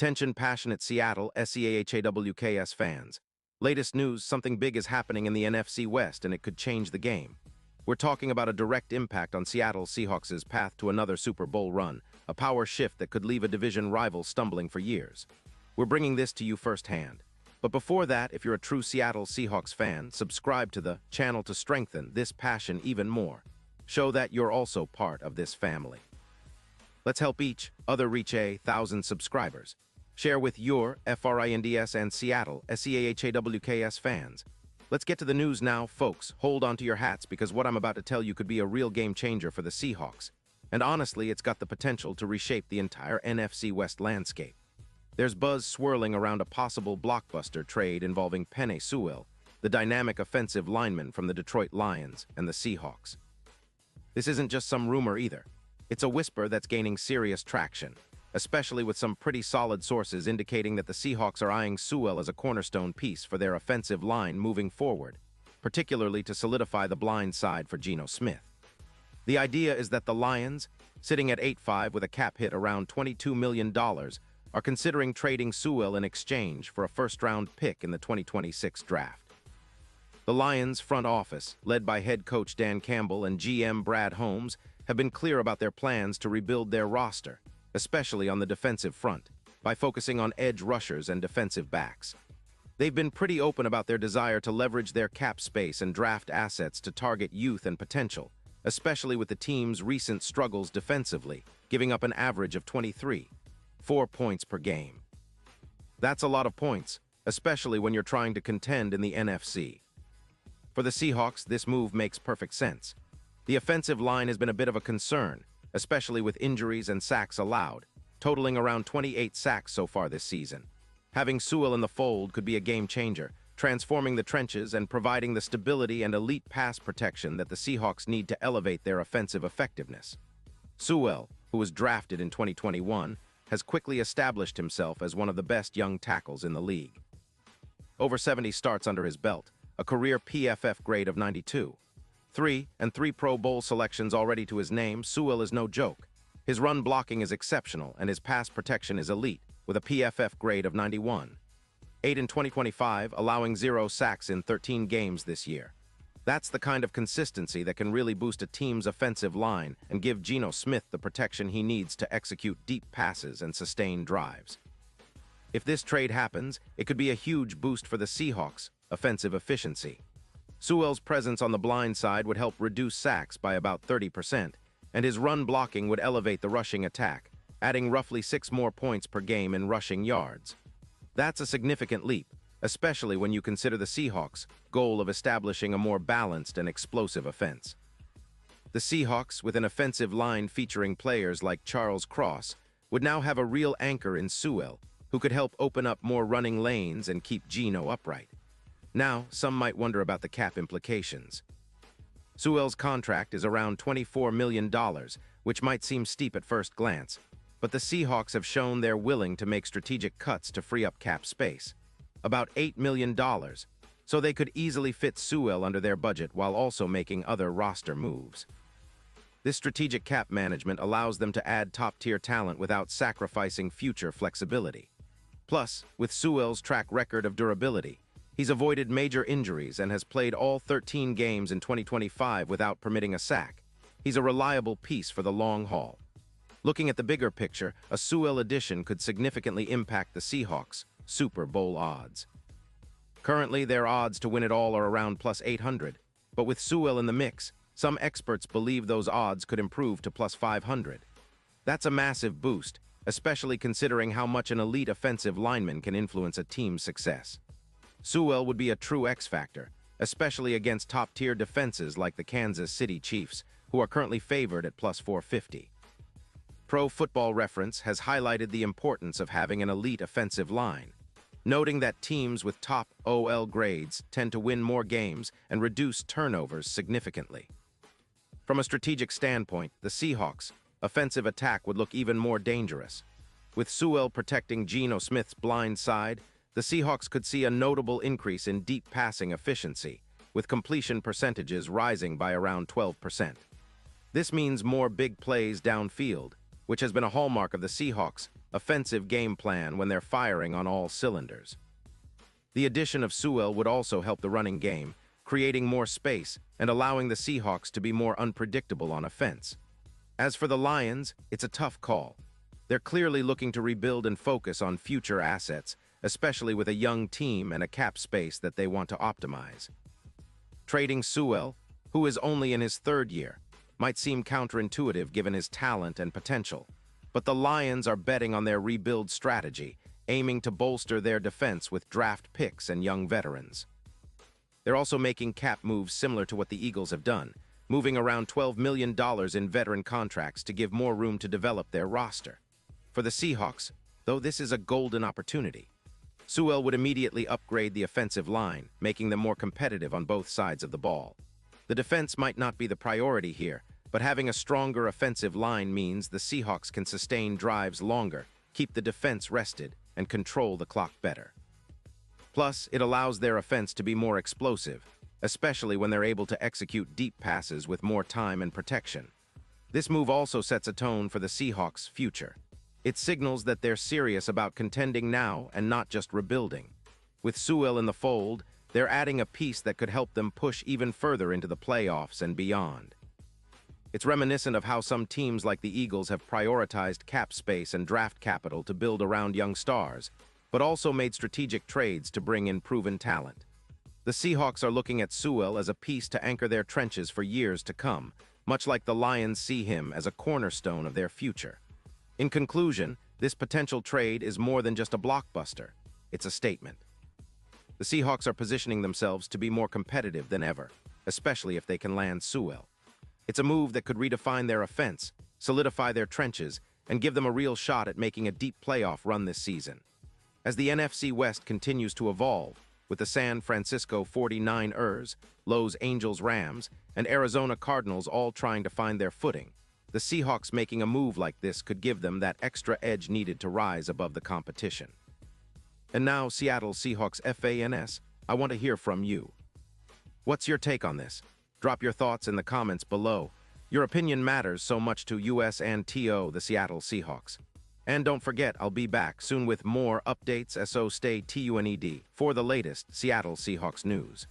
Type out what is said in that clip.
Attention passionate Seattle Seahawks fans. Latest news, something big is happening in the NFC West and it could change the game. We're talking about a direct impact on Seattle Seahawks' path to another Super Bowl run, a power shift that could leave a division rival stumbling for years. We're bringing this to you firsthand. But before that, if you're a true Seattle Seahawks fan, subscribe to the channel to strengthen this passion even more. Show that you're also part of this family. Let's help each other reach 1,000 subscribers. Share with your FRINDS and Seattle SEAHAWKS fans. Let's get to the news now, folks. Hold on to your hats because what I'm about to tell you could be a real game changer for the Seahawks. And honestly, it's got the potential to reshape the entire NFC West landscape. There's buzz swirling around a possible blockbuster trade involving Penei Sewell, the dynamic offensive lineman from the Detroit Lions and the Seahawks. This isn't just some rumor either. It's a whisper that's gaining serious traction, especially with some pretty solid sources indicating that the Seahawks are eyeing Sewell as a cornerstone piece for their offensive line moving forward, particularly to solidify the blind side for Geno Smith. The idea is that the Lions, sitting at 8-5 with a cap hit around $22 million, are considering trading Sewell in exchange for a first-round pick in the 2026 draft. The Lions' front office, led by head coach Dan Campbell and GM Brad Holmes, have been clear about their plans to rebuild their roster, especially on the defensive front, by focusing on edge rushers and defensive backs. They've been pretty open about their desire to leverage their cap space and draft assets to target youth and potential, especially with the team's recent struggles defensively, giving up an average of 23.4 points per game. That's a lot of points, especially when you're trying to contend in the NFC. For the Seahawks, this move makes perfect sense. The offensive line has been a bit of a concern, especially with injuries and sacks allowed, totaling around 28 sacks so far this season. Having Sewell in the fold could be a game changer, transforming the trenches and providing the stability and elite pass protection that the Seahawks need to elevate their offensive effectiveness. Sewell, who was drafted in 2021, has quickly established himself as one of the best young tackles in the league. Over 70 starts under his belt, a career PFF grade of 92. 3 Pro Bowl selections already to his name, Sewell is no joke. His run blocking is exceptional and his pass protection is elite, with a PFF grade of 91. 8 in 2025, allowing 0 sacks in 13 games this year. That's the kind of consistency that can really boost a team's offensive line and give Geno Smith the protection he needs to execute deep passes and sustain drives. If this trade happens, it could be a huge boost for the Seahawks' offensive efficiency. Sewell's presence on the blind side would help reduce sacks by about 30%, and his run blocking would elevate the rushing attack, adding roughly 6 more points per game in rushing yards. That's a significant leap, especially when you consider the Seahawks' goal of establishing a more balanced and explosive offense. The Seahawks, with an offensive line featuring players like Charles Cross, would now have a real anchor in Sewell, who could help open up more running lanes and keep Geno upright. Now, some might wonder about the cap implications. Sewell's contract is around $24 million, which might seem steep at first glance, but the Seahawks have shown they're willing to make strategic cuts to free up cap space. About $8 million, so they could easily fit Sewell under their budget while also making other roster moves. This strategic cap management allows them to add top-tier talent without sacrificing future flexibility. Plus, with Sewell's track record of durability, he's avoided major injuries and has played all 13 games in 2025 without permitting a sack. He's a reliable piece for the long haul. Looking at the bigger picture, a Sewell addition could significantly impact the Seahawks' Super Bowl odds. Currently, their odds to win it all are around plus 800, but with Sewell in the mix, some experts believe those odds could improve to plus 500. That's a massive boost, especially considering how much an elite offensive lineman can influence a team's success. Sewell would be a true X-factor, especially against top-tier defenses like the Kansas City Chiefs, who are currently favored at plus 450. Pro Football Reference has highlighted the importance of having an elite offensive line, noting that teams with top OL grades tend to win more games and reduce turnovers significantly. From a strategic standpoint, the Seahawks' offensive attack would look even more dangerous. With Sewell protecting Geno Smith's blind side, the Seahawks could see a notable increase in deep passing efficiency, with completion percentages rising by around 12%. This means more big plays downfield, which has been a hallmark of the Seahawks' offensive game plan when they're firing on all cylinders. The addition of Sewell would also help the running game, creating more space and allowing the Seahawks to be more unpredictable on offense. As for the Lions, it's a tough call. They're clearly looking to rebuild and focus on future assets, especially with a young team and a cap space that they want to optimize. Trading Sewell, who is only in his third year, might seem counterintuitive given his talent and potential, but the Lions are betting on their rebuild strategy, aiming to bolster their defense with draft picks and young veterans. They're also making cap moves similar to what the Eagles have done, moving around $12 million in veteran contracts to give more room to develop their roster. For the Seahawks, though, this is a golden opportunity. Sewell would immediately upgrade the offensive line, making them more competitive on both sides of the ball. The defense might not be the priority here, but having a stronger offensive line means the Seahawks can sustain drives longer, keep the defense rested, and control the clock better. Plus, it allows their offense to be more explosive, especially when they're able to execute deep passes with more time and protection. This move also sets a tone for the Seahawks' future. It signals that they're serious about contending now and not just rebuilding. With Sewell in the fold, they're adding a piece that could help them push even further into the playoffs and beyond. It's reminiscent of how some teams like the Eagles have prioritized cap space and draft capital to build around young stars, but also made strategic trades to bring in proven talent. The Seahawks are looking at Sewell as a piece to anchor their trenches for years to come, much like the Lions see him as a cornerstone of their future. In conclusion, this potential trade is more than just a blockbuster. It's a statement. The Seahawks are positioning themselves to be more competitive than ever, especially if they can land Sewell. It's a move that could redefine their offense, solidify their trenches, and give them a real shot at making a deep playoff run this season. As the NFC West continues to evolve, with the San Francisco 49ers, Los Angeles Rams, and Arizona Cardinals all trying to find their footing, the Seahawks making a move like this could give them that extra edge needed to rise above the competition. And now, Seattle Seahawks fans, I want to hear from you. What's your take on this? Drop your thoughts in the comments below. Your opinion matters so much to us and the Seattle Seahawks. And don't forget, I'll be back soon with more updates, so stay tuned for the latest Seattle Seahawks news.